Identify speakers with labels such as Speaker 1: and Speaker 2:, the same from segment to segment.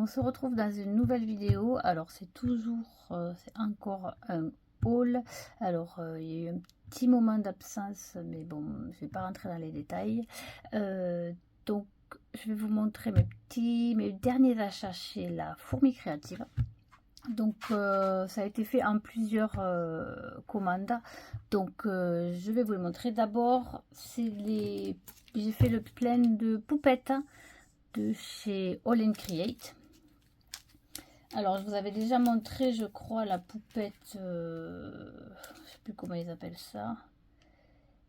Speaker 1: se retrouve dans une nouvelle vidéo. Alors c'est toujours, c'est encore un haul. Alors il y a eu un petit moment d'absence, mais bon, je vais pas rentrer dans les détails. Donc je vais vous montrer mes derniers achats chez la Fourmi Créative. Donc ça a été fait en plusieurs commandes. Donc je vais vous le montrer. D'abord, j'ai fait le plein de poupettes de chez All and Create. Alors je vous avais déjà montré, je crois, la poupette, je sais plus comment ils appellent ça.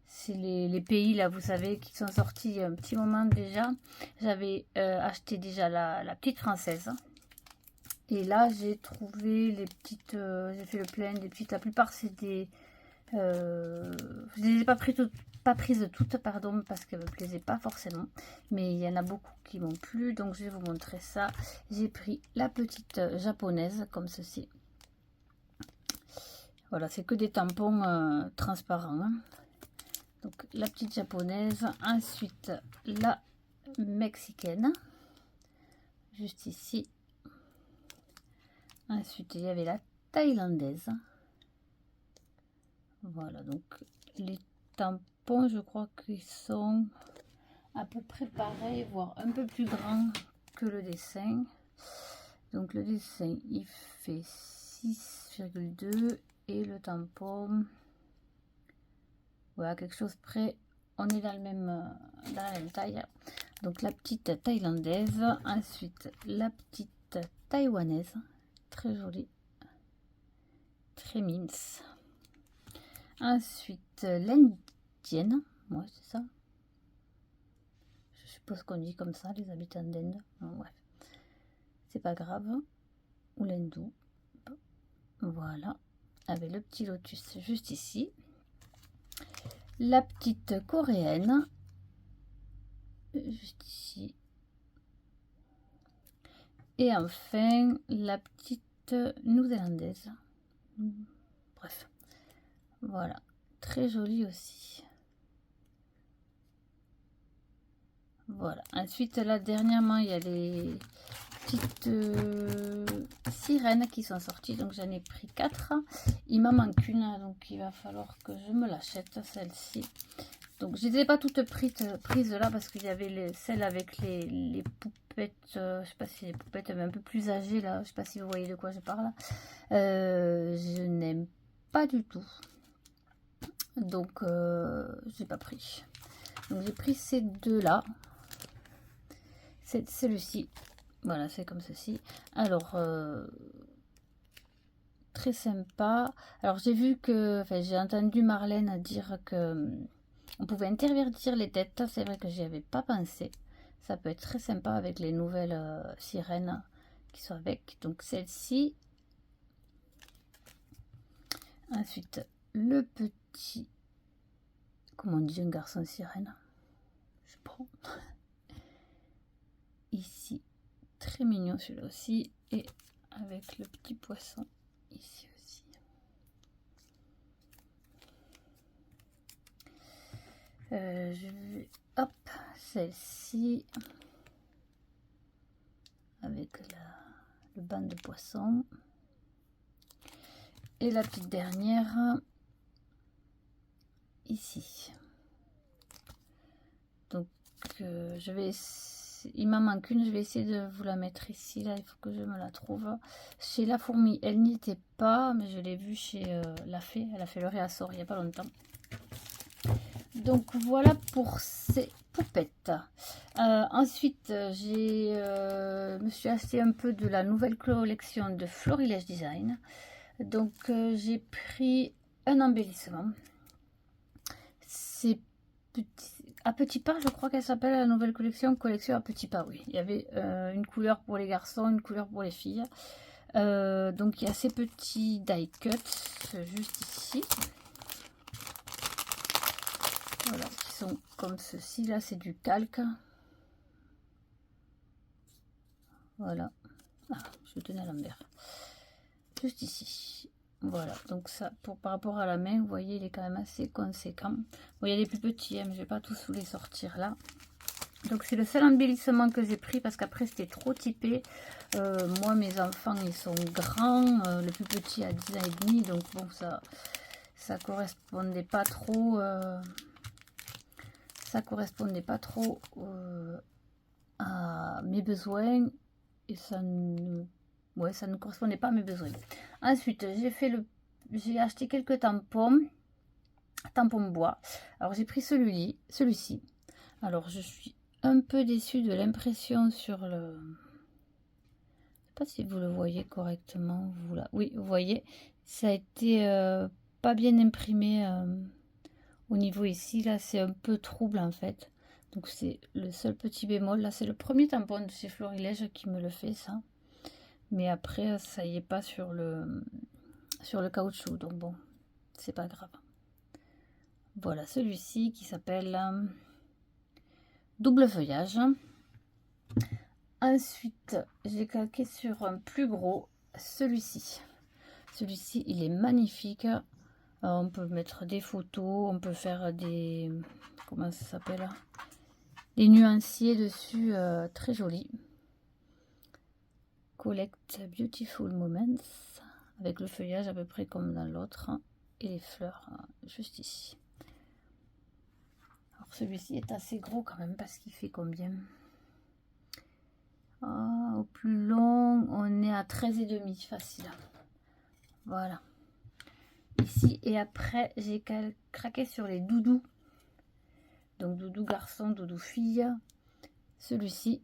Speaker 1: C'est les pays là, vous savez, qui sont sortis il y a un petit moment déjà. J'avais acheté déjà la petite française. Et là j'ai trouvé les petites, j'ai fait le plein des petites, la plupart c'est des, je les ai pas prises toutes, pardon, parce qu'elles me plaisaient pas forcément, mais il y en a beaucoup qui m'ont plu, donc je vais vous montrer ça. J'ai pris la petite japonaise comme ceci. Voilà, c'est que des tampons transparents, hein. Donc la petite japonaise, ensuite la mexicaine, juste ici. Ensuite, il y avait la thaïlandaise. Voilà, donc les tampons, je crois qu'ils sont à peu près pareils, voire un peu plus grands que le dessin. Donc le dessin, il fait 6,2 et le tampon, voilà, quelque chose près. On est dans la même taille. Donc la petite thaïlandaise, ensuite la petite taïwanaise. Très jolie, très mince. Ensuite l'indienne, ouais, c'est ça. Je suppose qu'on dit comme ça, les habitants d'Inde. Bref, c'est pas grave. Ou l'hindou. Voilà, avec le petit lotus juste ici. La petite coréenne, juste ici. Et enfin, la petite néo-zélandaise. Bref, voilà, très jolie aussi. Voilà, ensuite là dernièrement il y a les petites sirènes qui sont sorties, donc j'en ai pris 4. Il m'en manque une, donc il va falloir que je me l'achète, celle-ci. Donc je ne les ai pas toutes prises là parce qu'il y avait celles avec les poupettes, je sais pas si les poupettes mais un peu plus âgées là, je sais pas si vous voyez de quoi je parle. Je n'aime pas du tout, donc j'ai pas pris. Donc j'ai pris ces deux là. C'est celui-ci. Voilà, c'est comme ceci. Alors très sympa. Alors j'ai vu que, enfin j'ai entendu Marlène dire que on pouvait intervertir les têtes. C'est vrai que j'y avais pas pensé. Ça peut être très sympa avec les nouvelles sirènes qui sont avec. Donc celle-ci. Ensuite le petit, comment on dit un garçon sirène, je prends ici, très mignon celui-là aussi, et avec le petit poisson ici aussi. Je vais, hop, celle-ci avec le banc de poisson, et la petite dernière ici. Donc je vais, il m'en manque une, je vais essayer de vous la mettre ici. Là il faut que je me la trouve. Chez la Fourmi elle n'y était pas, mais je l'ai vue chez la Fée. Elle a fait le réassort il n'y a pas longtemps. Donc voilà pour ces poupettes. Ensuite je me suis acheté un peu de la nouvelle collection de Florilège Design. Donc j'ai pris un embellissement. C'est à petits pas, je crois qu'elle s'appelle la nouvelle collection à petits pas. Oui, il y avait une couleur pour les garçons, une couleur pour les filles. Donc il y a ces petits die cuts juste ici. Voilà, qui sont comme ceci. Là, c'est du calque. Voilà. Ah, je tenais à l'envers. Juste ici. Voilà, donc ça, par rapport à la main, vous voyez, il est quand même assez conséquent. Bon, il y a les plus petits, hein, mais je vais pas tous vous les sortir là. Donc c'est le seul embellissement que j'ai pris parce qu'après c'était trop typé. Moi mes enfants ils sont grands, le plus petit a 10 ans et demi, donc bon ça correspondait pas trop. Ça correspondait pas trop à mes besoins et ça ne, ouais, ça ne correspondait pas à mes besoins. Ensuite j'ai acheté quelques tampons bois. Alors j'ai pris celui-ci. Alors je suis un peu déçue de l'impression sur le... Je sais pas si vous le voyez correctement. Vous là. Oui, vous voyez, ça a été pas bien imprimé au niveau ici. Là, c'est un peu trouble en fait. Donc c'est le seul petit bémol. Là, c'est le premier tampon de chez Florilège qui me le fait ça. Mais après, ça y est pas sur le caoutchouc. Donc bon, c'est pas grave. Voilà celui-ci qui s'appelle... double feuillage. Ensuite, j'ai calqué sur un plus gros, celui-ci. Celui-ci, il est magnifique. On peut mettre des photos, on peut faire des... Comment ça s'appelle? Des nuanciers dessus, très jolis. Collect Beautiful Moments. Avec le feuillage à peu près comme dans l'autre. Et les fleurs juste ici. Celui-ci est assez gros quand même parce qu'il fait combien? Au plus long, on est à 13,5 facile. Voilà. Ici et après, j'ai craqué sur les doudous. Donc doudou garçon, doudou fille. Celui-ci,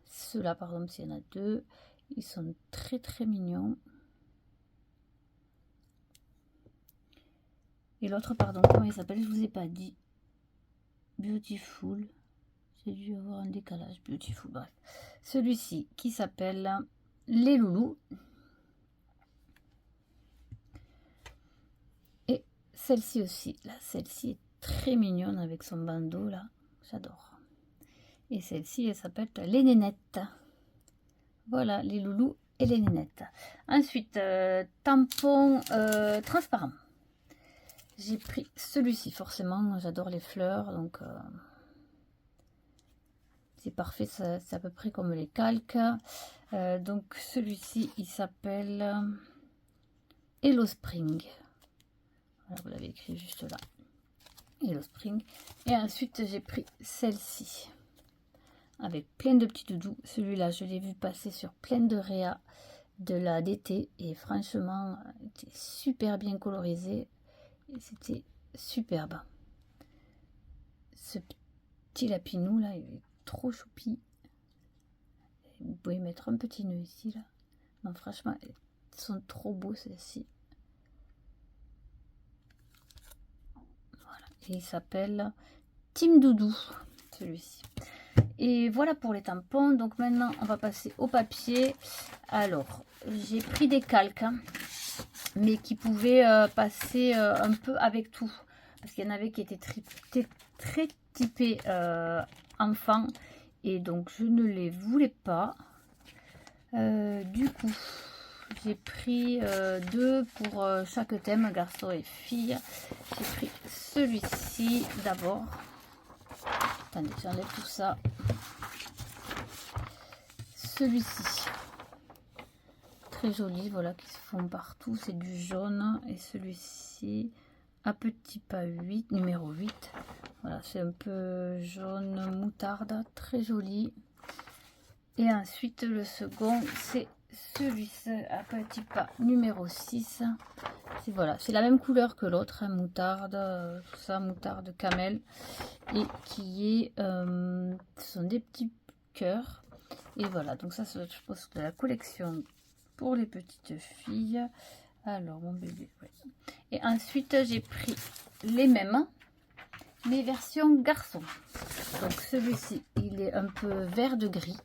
Speaker 1: ceux-là par exemple, s'il y en a deux, ils sont très très mignons. Et l'autre, pardon, comment il s'appelle? Je vous ai pas dit. Beautiful. J'ai dû avoir un décalage. Beautiful, bref. Celui-ci qui s'appelle les loulous. Et celle-ci aussi. Là, celle-ci est très mignonne avec son bandeau là. J'adore. Et celle-ci, elle s'appelle les nénettes. Voilà, les loulous et les nénettes. Ensuite, tampon transparent. J'ai pris celui-ci, forcément. J'adore les fleurs, donc... c'est parfait, c'est à peu près comme les calques. Donc celui-ci, il s'appelle Hello Spring. Voilà, vous l'avez écrit juste là. Hello Spring. Et ensuite, j'ai pris celle-ci. Avec plein de petits doudous. Celui-là, je l'ai vu passer sur plein de réa de la d'été. Et franchement, il était super bien colorisé. Et c'était superbe. Ce petit lapinou, là, il est trop choupi. Vous pouvez mettre un petit nœud ici là. Non, franchement, ils sont trop beaux ceux-ci. Voilà. Et il s'appelle Team Doudou, celui-ci. Et voilà pour les tampons. Donc maintenant, on va passer au papier. Alors, j'ai pris des calques, hein, mais qui pouvaient passer un peu avec tout. Parce qu'il y en avait qui étaient très typés enfant. Et donc, je ne les voulais pas. Du coup, j'ai pris deux pour chaque thème, garçon et fille. J'ai pris celui-ci d'abord. Attendez, j'enlève tout ça. Celui-ci, très joli, voilà, qui se font partout. C'est du jaune. Et celui-ci, à petit pas 8, numéro 8. Voilà, c'est un peu jaune moutarde, très joli. Et ensuite, le second, c'est celui-ci à petit pas numéro 6. Voilà, c'est la même couleur que l'autre, hein, moutarde, tout ça, moutarde camel. Et qui est, ce sont des petits cœurs. Et voilà, donc ça, je pense de la collection pour les petites filles. Alors, mon bébé, ouais. Et ensuite, j'ai pris les mêmes, mais version garçon. Donc celui-ci, il est un peu vert de gris.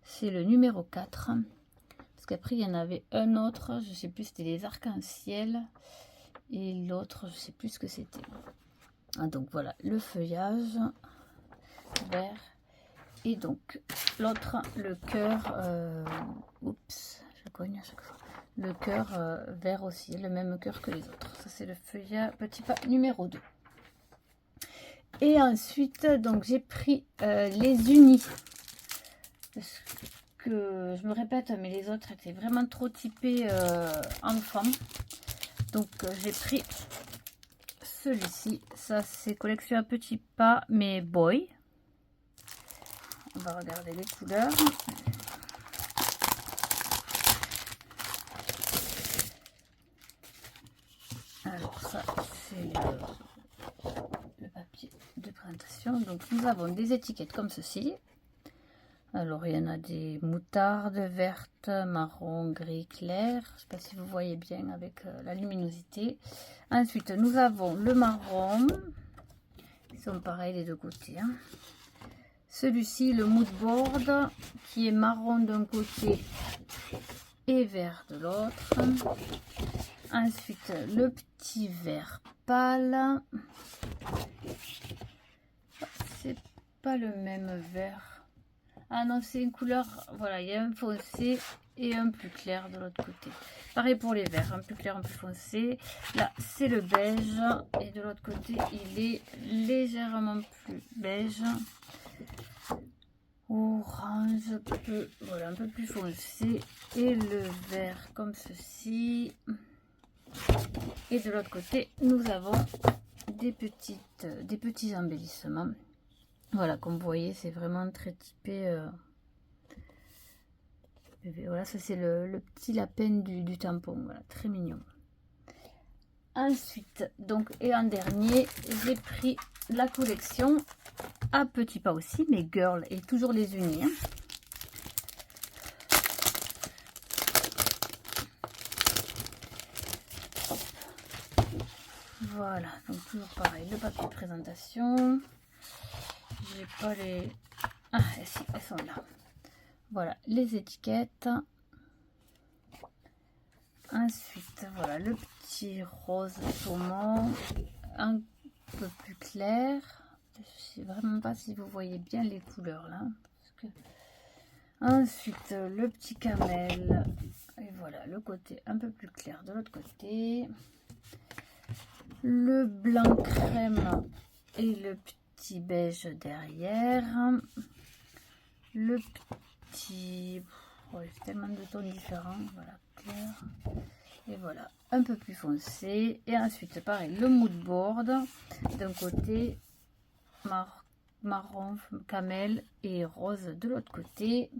Speaker 1: C'est le numéro 4. Parce qu'après, il y en avait un autre. Je sais plus, c'était les arcs-en-ciel. Et l'autre, je sais plus ce que c'était. Ah, donc voilà, le feuillage vert. Et donc, l'autre, le cœur. Oups, je cogne à chaque fois. Le cœur vert aussi, le même cœur que les autres. Ça, c'est le feuillage petit pas numéro 2. Et ensuite, donc j'ai pris les unis. Parce que je me répète, mais les autres étaient vraiment trop typés enfants. Donc j'ai pris celui-ci. Ça c'est collection à petits pas, mais boy. On va regarder les couleurs. Alors ça c'est le papier de présentation. Donc nous avons des étiquettes comme ceci. Alors il y en a des moutardes vertes, marron, gris clair. Je ne sais pas si vous voyez bien avec la luminosité. Ensuite nous avons le marron. Ils sont pareils les deux côtés. Hein. Celui-ci, le mood board, qui est marron d'un côté et vert de l'autre. Ensuite, le petit vert pâle. C'est pas le même vert. Ah non, c'est une couleur, voilà, il y a un foncé et un plus clair de l'autre côté. Pareil pour les verts, un plus clair, un plus foncé. Là, c'est le beige et de l'autre côté, il est légèrement plus beige. Orange, voilà, un peu plus foncé. Et le vert comme ceci. Et de l'autre côté, nous avons des petits embellissements. Voilà, comme vous voyez, c'est vraiment très typé. Voilà, ça c'est le petit lapin du tampon. Voilà, très mignon. Ensuite, donc, et en dernier, j'ai pris la collection à petits pas aussi, mais girl et toujours les unis. Hein. Voilà, donc toujours pareil, le papier de présentation. J'ai pas les... Ah, si, elles sont là. Voilà, les étiquettes. Ensuite, voilà, le petit rose saumon, un peu plus clair. Je sais vraiment pas si vous voyez bien les couleurs là. Parce que... Ensuite, le petit camel. Et voilà, le côté un peu plus clair de l'autre côté. Le blanc crème et le petit beige derrière. Le petit... Oh, c'est tellement de tons différents. Voilà, clair. Et voilà, un peu plus foncé. Et ensuite, pareil, le mood board. D'un côté, marron, camel et rose de l'autre côté.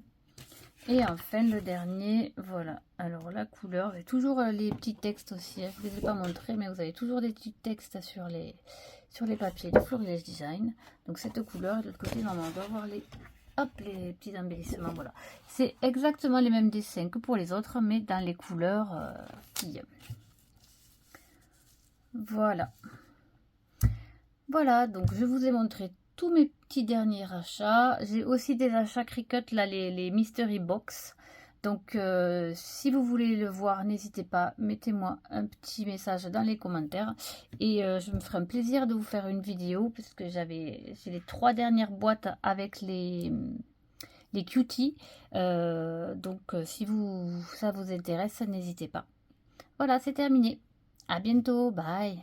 Speaker 1: Et enfin, le dernier, voilà. Alors, la couleur, et toujours les petits textes aussi. Hein. Je ne vous les ai pas montrés, mais vous avez toujours des petits textes sur les papiers de Florilège Design. Donc, cette couleur, et de l'autre côté, normalement, on doit avoir les petits embellissements. Voilà. C'est exactement les mêmes dessins que pour les autres, mais dans les couleurs qui... Voilà. Voilà, donc je vous ai montré tous mes petits derniers achats. J'ai aussi des achats Cricut, là, les Mystery Box. Donc, si vous voulez le voir, n'hésitez pas, mettez-moi un petit message dans les commentaires. Et je me ferai un plaisir de vous faire une vidéo, parce que j'ai les 3 dernières boîtes avec les cuties. Donc, si ça vous intéresse, n'hésitez pas. Voilà, c'est terminé. À bientôt, bye.